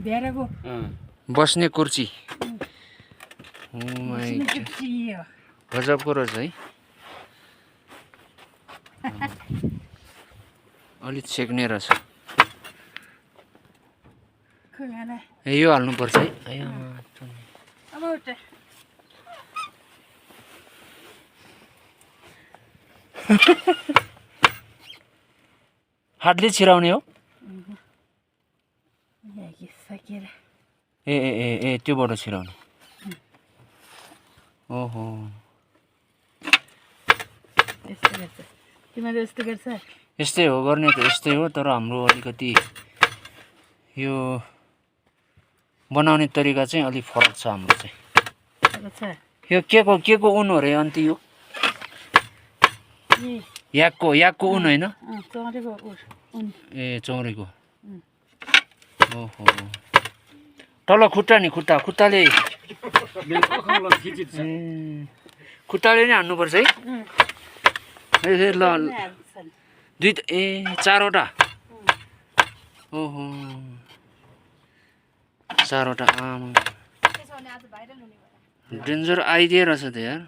बेरेको बस्ने कुर्सी गजबको रहेछ है अलिक छेक्ने रहेछ ए यो हाल्नुपर्छ है हातले छिराउने हो ए ए ए ए त्योबाट छिराउने ओहो यस्तै हो गर्ने त यस्तै हो तर हाम्रो अलिकति यो बनाउने तरिका चाहिँ अलिक फरक छ हाम्रो चाहिँ यो के को उन हो रे अन्ति यो याकको उन होइन ए चौरीको ओहो तल खुट्टा नि खुट्टाले खुट्टाले नै हान्नुपर्छ है ल दुई ए चारवटा ओहो चारवटा आम डेन्जर आइडिया रहेछ त यार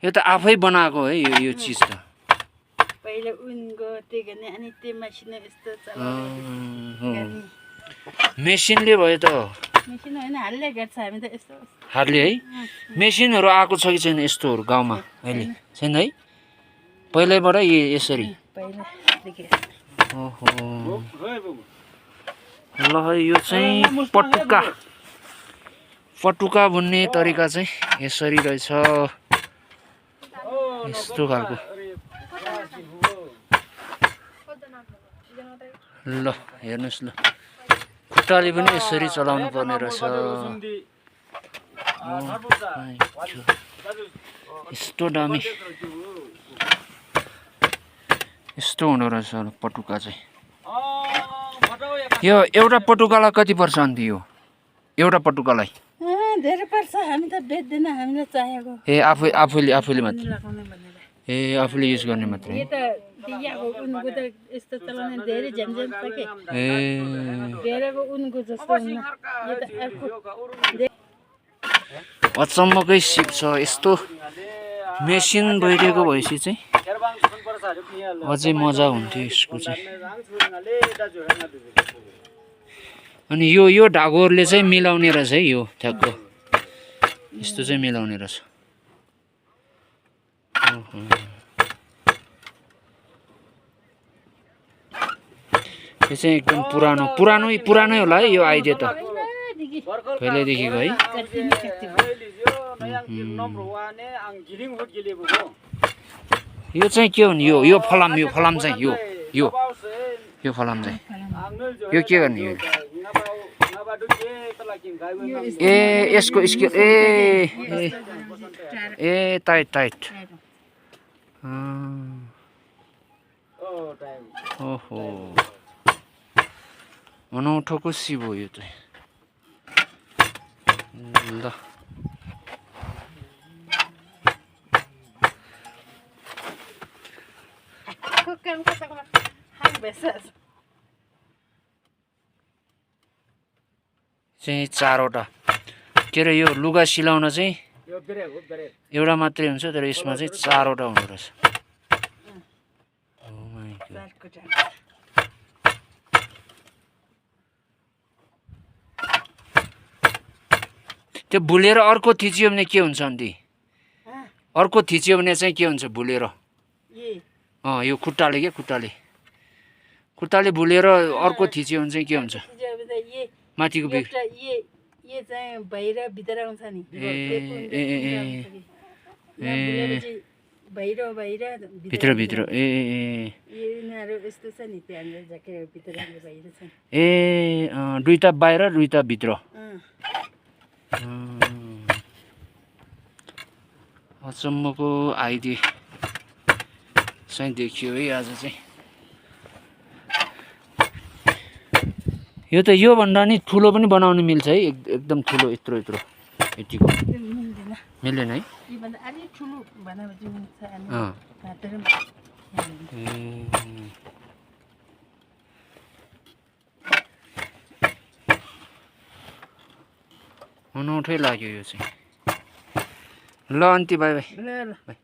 यो त आफै बनाएको है यो चिज त पहिले उनको त्यो गर्ने अनि त्यो मसिन यस्तो चलाउने मेसिनले भयो त मेसिन हैन हालले गर्छ हामी त यस्तो हालले है मेसिनहरु आएको छ कि छैन यस्तोहरु गाउँमा अहिले छैन है पहिल्यैबाट यसरी पहिलादेखि ओहो ल यो चाहिँ पटुका बुन्ने तरिका चाहिँ यसरी रहेछ यस्तो खालको ल हेर्नुस् ल खुट्टाले पनि यसरी चलाउनु पर्ने रहेछ यस्तो दामी यस्तो हुँदो रहेछ पटुका चाहिँ यो एउटा पटुकालाई कति पर्छ अन्त यो एउटा पटुकालाई धेरै पर्छ हामी त बेच्दैन हामीले चाहेको ए आफूले मात्र ए आफूले युज गर्ने मात्र यो त दियाको उनको त यस्तो चलाउने धेरै झन्झट छ के ए बेरेको उनको जस्तो हुन्न यो त अर्को अचम्मकै सिप छ यस्तो मेसिन भइदिएको भएपछि चाहिँ अझै मजा हुन्थ्यो यसको चाहिँ अनि यो धागोहरूले चाहिँ मिलाउने रहेछ है यो ठ्याक्क यस्तो चाहिँ मिलाउने रहेछ यो चाहिँ एकदम पुरानै होला है यो आइडिया त पहिल्यैदेखिको है यो चाहिँ के हो नि यो फलाम चाहिँ यो फलाम चाहिँ यो के गर्ने यो ए यसको स्केल ए टाइट ओहो अनौठोको सिप हो यो चाहिँ ल चाहिँ चारवटा के अरे यो लुगा सिलाउन चाहिँ एउटा मात्रै हुन्छ तर यसमा चाहिँ चारवटा हुँदो रहेछ त्यो भुलेर अर्को थिच्यो भने के हुन्छ अन्त अर्को थिच्यो भने चाहिँ के हुन्छ भुलेर यो खुट्टाले भुलेर अर्को थिच्यो भने चाहिँ के हुन्छ माथिको यो चाहिँ बाहिर भित्र आउँछ नि भित्र यिनीहरु यस्तो छ नि त्यहाँनिर झ्याके भित्र बाहिर छ ए दुईटा बाहिर दुईटा भित्र अचम्मको आइडिया चाहिँ देखियो है आज चाहिँ यो त यो भन्दा नि ठुलो पनि बनाउन मिल्छ है एकदम ठुलो यत्रो यतिको मिल्दैन है अनौठै लाग्यो यो चाहिँ ल अन्ति बाई बाई ल ल बाई